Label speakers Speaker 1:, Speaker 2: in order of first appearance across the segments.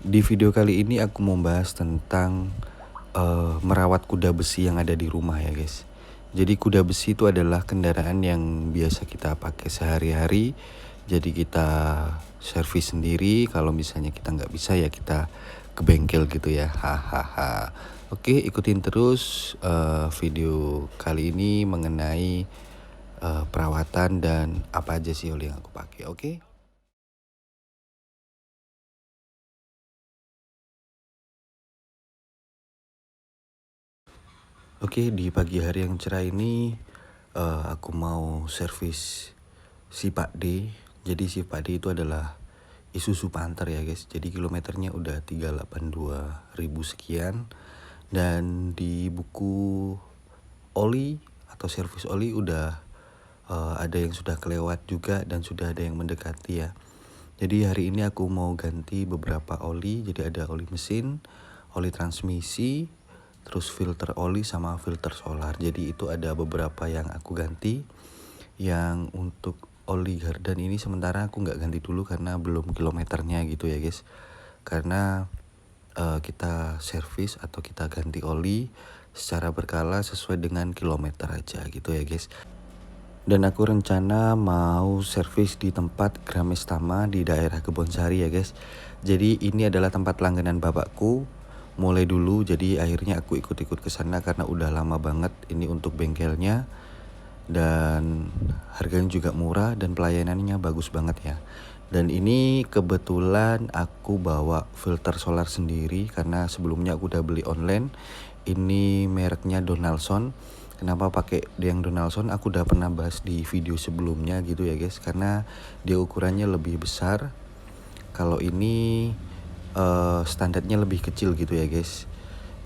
Speaker 1: Di video kali ini aku mau bahas tentang merawat kuda besi yang ada di rumah ya guys. Jadi kuda besi itu adalah kendaraan yang biasa kita pakai sehari-hari. Jadi kita servis sendiri. Kalau misalnya kita nggak bisa ya kita ke bengkel gitu ya. Hahaha. Oke, ikutin terus video kali ini mengenai perawatan dan apa aja sih oli yang aku pakai. Oke. Oke, di pagi hari yang cerah ini aku mau servis si Pak D. Jadi si Pak D itu adalah Isuzu Panther ya guys. Jadi kilometernya udah 382.000 sekian. Dan di buku oli atau servis oli udah ada yang sudah kelewat juga dan sudah ada yang mendekati ya. Jadi hari ini aku mau ganti beberapa oli. Jadi ada oli mesin, oli transmisi, terus filter oli sama filter solar. Jadi itu ada beberapa yang aku ganti. Yang untuk oli gardan ini sementara aku nggak ganti dulu karena belum kilometernya gitu ya guys. Karena kita servis atau kita ganti oli secara berkala sesuai dengan kilometer aja gitu ya guys. Dan aku rencana mau servis di tempat Gramestama di daerah Kebonsari ya guys. Jadi ini adalah tempat langganan bapakku mulai dulu, jadi akhirnya aku ikut-ikut ke sana karena udah lama banget ini untuk bengkelnya. Dan harganya juga murah dan pelayanannya bagus banget ya. Dan ini kebetulan aku bawa filter solar sendiri karena sebelumnya aku udah beli online. Ini mereknya Donaldson. Kenapa pakai yang Donaldson? Aku udah pernah bahas di video sebelumnya gitu ya guys. Karena dia ukurannya lebih besar. Kalau ini standarnya lebih kecil gitu ya guys.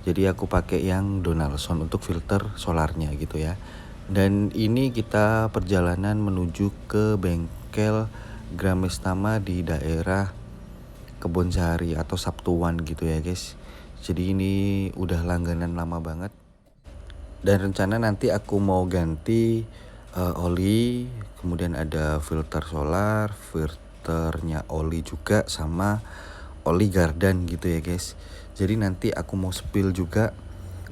Speaker 1: Jadi aku pakai yang Donaldson untuk filter solarnya gitu ya. Dan ini kita perjalanan menuju ke bengkel Gramestama di daerah Kebonsari atau Sabtuan gitu ya guys. Jadi ini udah langganan lama banget. Dan rencana nanti aku mau ganti oli, kemudian ada filter solar, filternya oli juga sama oli gardan gitu ya guys. Jadi nanti aku mau spill juga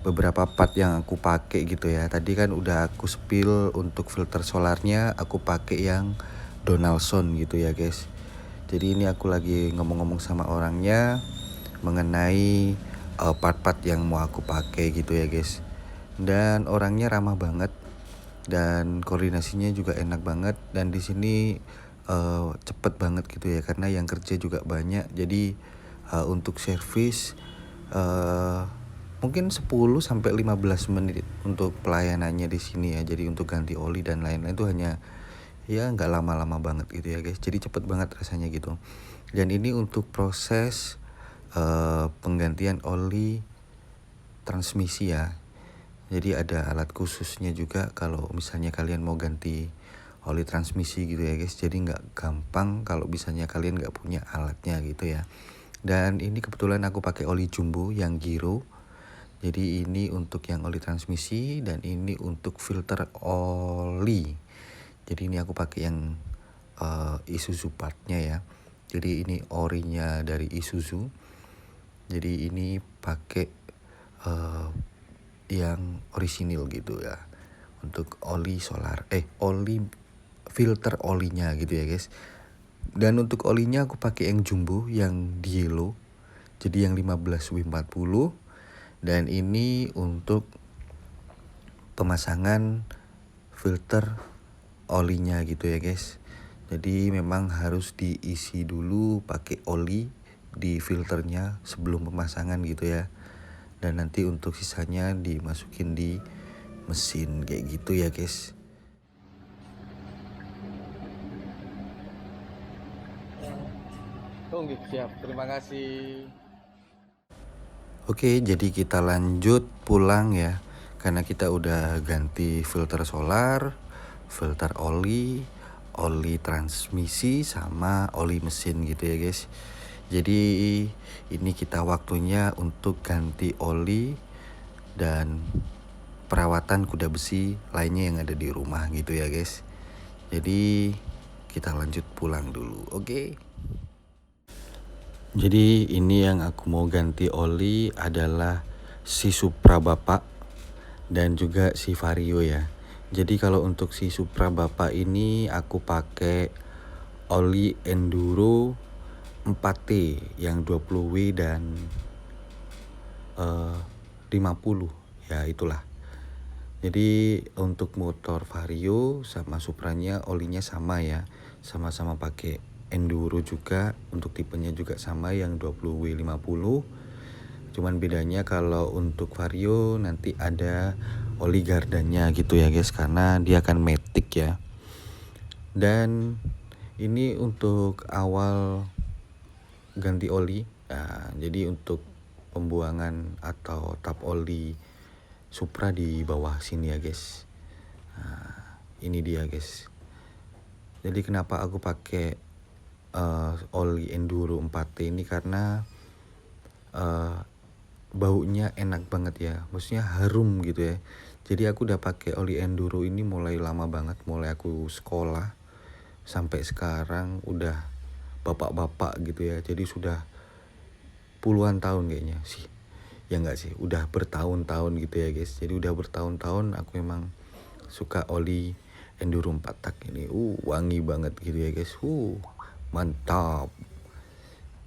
Speaker 1: beberapa part yang aku pakai gitu ya. Tadi kan udah aku spill untuk filter solarnya, aku pakai yang Donaldson gitu ya guys. Jadi ini aku lagi ngomong-ngomong sama orangnya mengenai part-part yang mau aku pakai gitu ya guys. Dan orangnya ramah banget dan koordinasinya juga enak banget. Dan di sini cepet banget gitu ya karena yang kerja juga banyak. Jadi untuk servis mungkin 10 sampai 15 menit untuk pelayanannya di sini ya. Jadi untuk ganti oli dan lain-lain itu hanya ya nggak lama-lama banget gitu ya guys. Jadi cepet banget rasanya gitu. Dan ini untuk proses penggantian oli transmisi ya. Jadi ada alat khususnya juga kalau misalnya kalian mau ganti oli transmisi gitu ya guys. Jadi nggak gampang kalau misalnya kalian nggak punya alatnya gitu ya. Dan ini kebetulan aku pakai oli jumbo yang Giro. Jadi ini untuk yang oli transmisi dan ini untuk filter oli. Jadi ini aku pakai yang Isuzu partnya ya. Jadi ini orinya dari Isuzu. Jadi ini pakai yang orisinil gitu ya. Untuk oli solar, oli filter olinya gitu ya guys. Dan untuk olinya aku pakai yang jumbo yang Dielo. Jadi yang 15W40. Dan ini untuk pemasangan filter olinya gitu ya guys. Jadi memang harus diisi dulu pakai oli di filternya sebelum pemasangan gitu ya. Dan nanti untuk sisanya dimasukin di mesin kayak gitu ya guys.
Speaker 2: Tunggu, siap. Terima kasih.
Speaker 1: Oke, jadi kita lanjut pulang ya. Karena kita udah ganti filter solar, filter oli, oli transmisi sama oli mesin gitu ya guys. Jadi ini kita waktunya untuk ganti oli dan perawatan kuda besi lainnya yang ada di rumah gitu ya guys. Jadi kita lanjut pulang dulu, oke? Jadi ini yang aku mau ganti oli adalah si Supra Bapak dan juga si Vario ya. Jadi kalau untuk si Supra Bapak ini aku pakai oli Enduro 4T yang 20W dan 50 ya itulah. Jadi untuk motor Vario sama Supranya olinya sama ya, sama-sama pakai Enduro juga, untuk tipenya juga sama yang 20W 50. Cuman bedanya kalau untuk Vario nanti ada oli gardanya gitu ya guys, karena dia akan matic ya. Dan ini untuk awal ganti oli. Nah, jadi untuk pembuangan atau tap oli Supra di bawah sini ya guys. Nah, ini dia guys. Jadi kenapa aku pakai oli Enduro 4T ini karena baunya enak banget ya, maksudnya harum gitu ya. Jadi aku udah pakai oli Enduro ini mulai lama banget, mulai aku sekolah sampai sekarang udah bapak-bapak gitu ya. Jadi sudah puluhan tahun kayaknya sih, ya enggak sih, udah bertahun-tahun gitu ya guys. Jadi udah bertahun-tahun aku emang suka oli Enduro 4 tak ini. Wangi banget gitu ya guys. Mantap.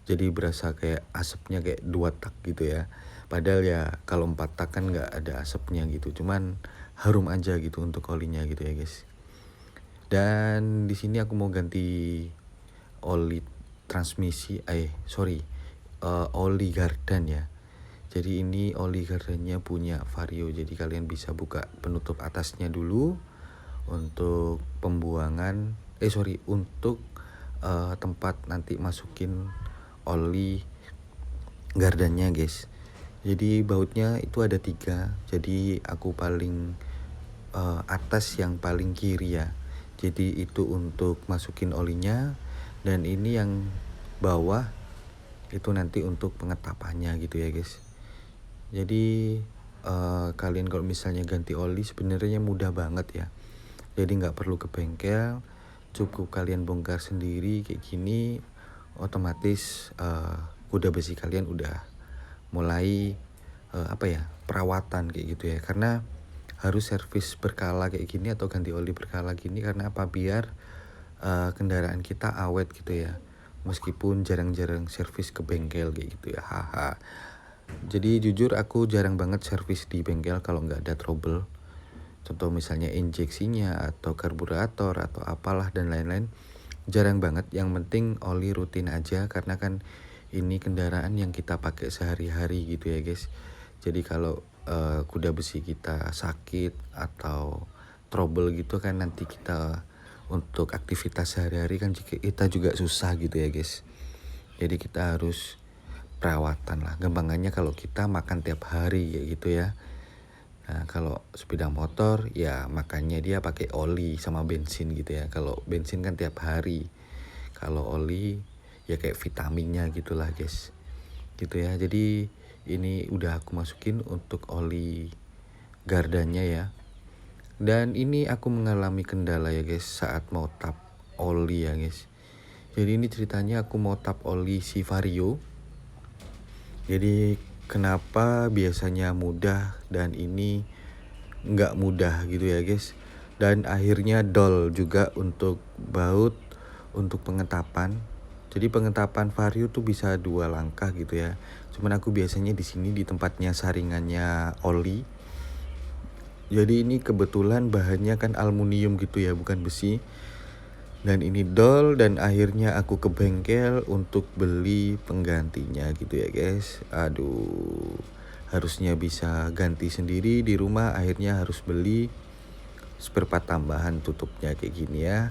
Speaker 1: Jadi berasa kayak asapnya kayak 2 tak gitu ya. Padahal ya kalau 4 tak kan nggak ada asapnya gitu. Cuman harum aja gitu untuk olinya gitu ya guys. Dan di sini aku mau ganti oli transmisi, oli gardan ya. Jadi ini oli gardannya punya Vario. Jadi kalian bisa buka penutup atasnya dulu untuk pembuangan, untuk tempat nanti masukin oli gardannya guys. Jadi bautnya itu ada 3. Jadi aku paling atas yang paling kiri ya. Jadi itu untuk masukin olinya, dan ini yang bawah itu nanti untuk pengetapannya gitu ya guys. Jadi kalian kalau misalnya ganti oli sebenarnya mudah banget ya. Jadi nggak perlu ke bengkel, cukup kalian bongkar sendiri kayak gini, otomatis kuda besi kalian udah mulai perawatan kayak gitu ya. Karena harus servis berkala kayak gini atau ganti oli berkala gini, karena apa, biar kendaraan kita awet gitu ya, meskipun jarang-jarang servis ke bengkel kayak gitu ya. Jadi jujur aku jarang banget servis di bengkel kalau nggak ada trouble. Contoh misalnya injeksinya atau karburator atau apalah dan lain-lain, jarang banget. Yang penting oli rutin aja, karena kan ini kendaraan yang kita pakai sehari-hari gitu ya guys. Jadi kalau kuda besi kita sakit atau trouble gitu kan, nanti kita untuk aktivitas sehari-hari kan kita juga susah gitu ya guys. Jadi kita harus perawatan lah. Gampangannya kalau kita makan tiap hari kayak gitu ya. Nah, kalau sepeda motor ya makannya dia pakai oli sama bensin gitu ya. Kalau bensin kan tiap hari. Kalau oli ya kayak vitaminnya gitulah guys. Gitu ya. Jadi ini udah aku masukin untuk oli gardanya ya. Dan ini aku mengalami kendala ya guys saat mau tap oli ya guys. Jadi ini ceritanya aku mau tap oli si Vario. Jadi kenapa biasanya mudah dan ini nggak mudah gitu ya guys. Dan akhirnya dol juga untuk baut untuk pengetapan. Jadi pengetapan Vario tuh bisa 2 langkah gitu ya. Cuman aku biasanya di sini di tempatnya saringannya oli. Jadi ini kebetulan bahannya kan aluminium gitu ya, bukan besi. Dan ini dol, dan akhirnya aku ke bengkel untuk beli penggantinya gitu ya guys. Aduh, harusnya bisa ganti sendiri di rumah, akhirnya harus beli spare part tambahan tutupnya kayak gini ya.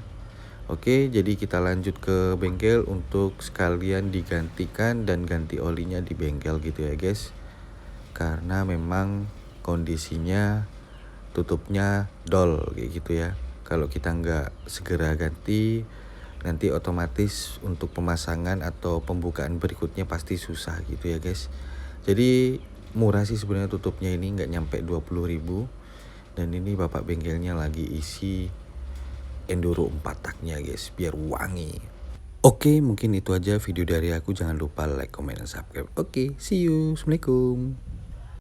Speaker 1: Oke, jadi kita lanjut ke bengkel untuk sekalian digantikan dan ganti olinya di bengkel gitu ya guys. Karena memang kondisinya tutupnya dol kayak gitu ya. Kalau kita nggak segera ganti, nanti otomatis untuk pemasangan atau pembukaan berikutnya pasti susah gitu ya guys. Jadi murah sih sebenarnya tutupnya ini, nggak nyampe 20.000. Dan ini bapak bengkelnya lagi isi Enduro 4 taknya guys, biar wangi. Oke, mungkin itu aja video dari aku. Jangan lupa like, comment, dan subscribe. Oke, see you. Assalamualaikum.